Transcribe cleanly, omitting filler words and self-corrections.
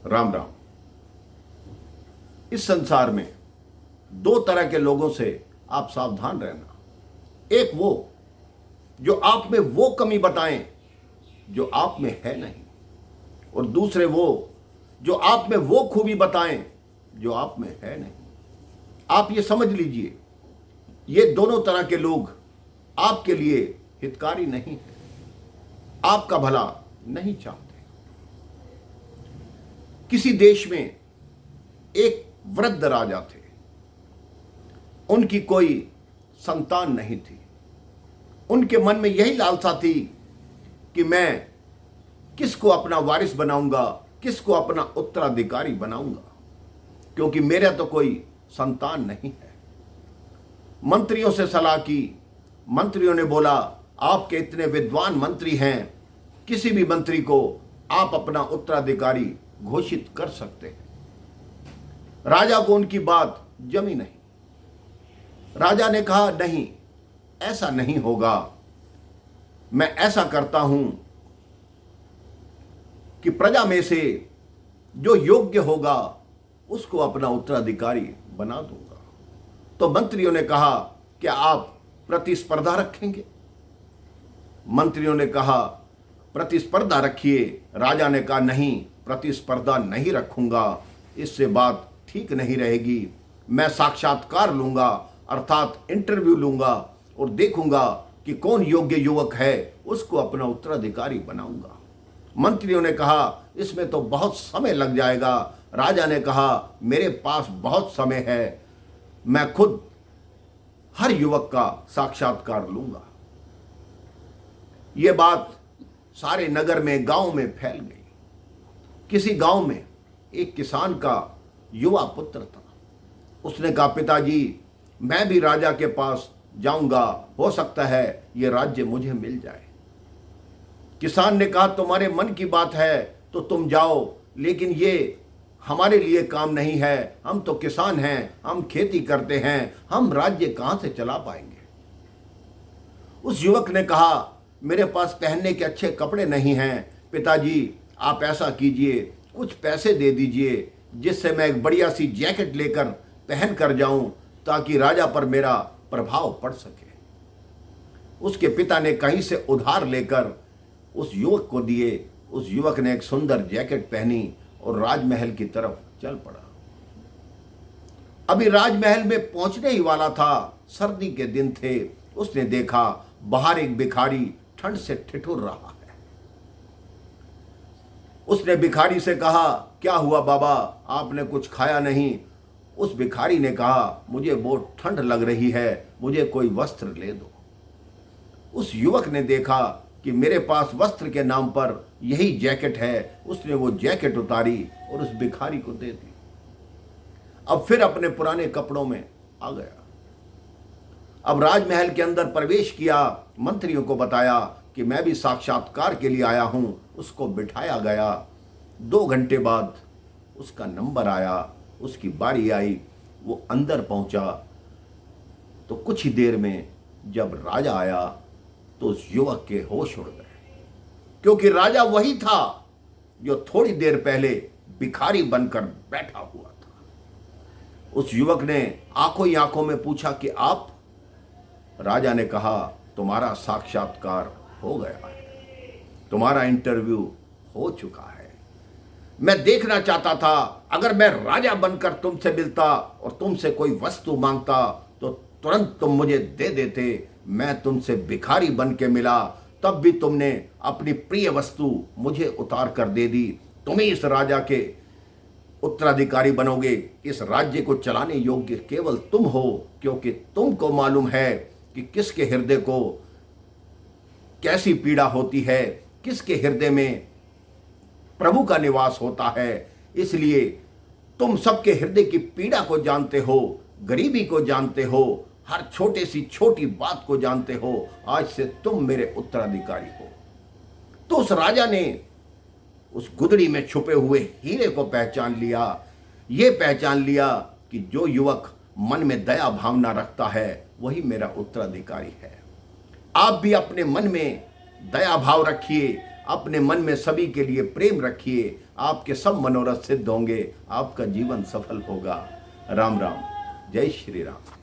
राम राम। इस संसार में दो तरह के लोगों से आप सावधान रहना। एक वो जो आप में वो कमी बताएं जो आप में है नहीं, और दूसरे वो जो आप में वो खूबी बताएं जो आप में है नहीं। आप ये समझ लीजिए, ये दोनों तरह के लोग आपके लिए हितकारी नहीं है, आपका भला नहीं चाहते। किसी देश में एक वृद्ध राजा थे। उनकी कोई संतान नहीं थी। उनके मन में यही लालसा थी कि मैं किसको अपना वारिस बनाऊंगा, किसको अपना उत्तराधिकारी बनाऊंगा, क्योंकि मेरा तो कोई संतान नहीं है। मंत्रियों से सलाह की। मंत्रियों ने बोला, आपके इतने विद्वान मंत्री हैं, किसी भी मंत्री को आप अपना उत्तराधिकारी घोषित कर सकते हैं। राजा को उनकी बात जमी नहीं। राजा ने कहा, नहीं, ऐसा नहीं होगा। मैं ऐसा करता हूं कि प्रजा में से जो योग्य होगा उसको अपना उत्तराधिकारी बना दूंगा। तो मंत्रियों ने कहा, क्या आप प्रतिस्पर्धा रखेंगे? मंत्रियों ने कहा, प्रतिस्पर्धा रखिए। राजा ने कहा, नहीं, प्रतिस्पर्धा नहीं रखूंगा, इससे बात ठीक नहीं रहेगी। मैं साक्षात्कार लूंगा, अर्थात इंटरव्यू लूंगा और देखूंगा कि कौन योग्य युवक है, उसको अपना उत्तराधिकारी बनाऊंगा। मंत्रियों ने कहा, इसमें तो बहुत समय लग जाएगा। राजा ने कहा, मेरे पास बहुत समय है, मैं खुद हर युवक का साक्षात्कार लूंगा। यह बात सारे नगर में, गांव में फैल गई। किसी गांव में एक किसान का युवा पुत्र था। उसने कहा, पिताजी, मैं भी राजा के पास जाऊंगा, हो सकता है यह राज्य मुझे मिल जाए। किसान ने कहा, तुम्हारे मन की बात है तो तुम जाओ, लेकिन ये हमारे लिए काम नहीं है। हम तो किसान हैं, हम खेती करते हैं, हम राज्य कहां से चला पाएंगे। उस युवक ने कहा, मेरे पास पहनने के अच्छे कपड़े नहीं हैं। पिताजी, आप ऐसा कीजिए, कुछ पैसे दे दीजिए, जिससे मैं एक बढ़िया सी जैकेट लेकर पहन कर जाऊं, ताकि राजा पर मेरा प्रभाव पड़ सके। उसके पिता ने कहीं से उधार लेकर उस युवक को दिए। उस युवक ने एक सुंदर जैकेट पहनी और राजमहल की तरफ चल पड़ा। अभी राजमहल में पहुंचने ही वाला था, सर्दी के दिन थे। उसने देखा बाहर एक भिखारी ठंड से ठिठुर रहा है। उसने भिखारी से कहा, क्या हुआ बाबा, आपने कुछ खाया नहीं? उस भिखारी ने कहा, मुझे बहुत ठंड लग रही है, मुझे कोई वस्त्र ले दो। उस युवक ने देखा कि मेरे पास वस्त्र के नाम पर यही जैकेट है। उसने वो जैकेट उतारी और उस भिखारी को दे दी। अब फिर अपने पुराने कपड़ों में आ गया। अब राजमहल के अंदर प्रवेश किया। मंत्रियों को बताया कि मैं भी साक्षात्कार के लिए आया हूं। उसको बिठाया गया। 2 घंटे बाद उसका नंबर आया, उसकी बारी आई। वो अंदर पहुंचा तो कुछ ही देर में जब राजा आया तो उस युवक के होश उड़ गए, क्योंकि राजा वही था जो थोड़ी देर पहले भिखारी बनकर बैठा हुआ था। उस युवक ने आंखों ही आंखों में पूछा कि आप? राजा ने कहा, तुम्हारा साक्षात्कार हो गया है, तुम्हारा इंटरव्यू हो चुका है। मैं देखना चाहता था, अगर मैं राजा बनकर तुमसे मिलता और तुमसे कोई वस्तु मांगता तो तुरंत तुम मुझे दे देते। मैं तुमसे भिखारी बन के मिला, तब भी तुमने अपनी प्रिय वस्तु मुझे उतार कर दे दी। तुम ही इस राजा के उत्तराधिकारी बनोगे। इस राज्य को चलाने योग्य केवल तुम हो, क्योंकि तुमको मालूम है कि किसके हृदय को कैसी पीड़ा होती है, किसके हृदय में प्रभु का निवास होता है। इसलिए तुम सबके हृदय की पीड़ा को जानते हो, गरीबी को जानते हो, हर छोटे सी छोटी बात को जानते हो। आज से तुम मेरे उत्तराधिकारी हो। तो उस राजा ने उस गुदड़ी में छुपे हुए हीरे को पहचान लिया। ये पहचान लिया कि जो युवक मन में दया भावना रखता है वही मेरा उत्तराधिकारी है। आप भी अपने मन में दया भाव रखिए, अपने मन में सभी के लिए प्रेम रखिए, आपके सब मनोरथ सिद्ध होंगे, आपका जीवन सफल होगा। राम राम, जय श्री राम।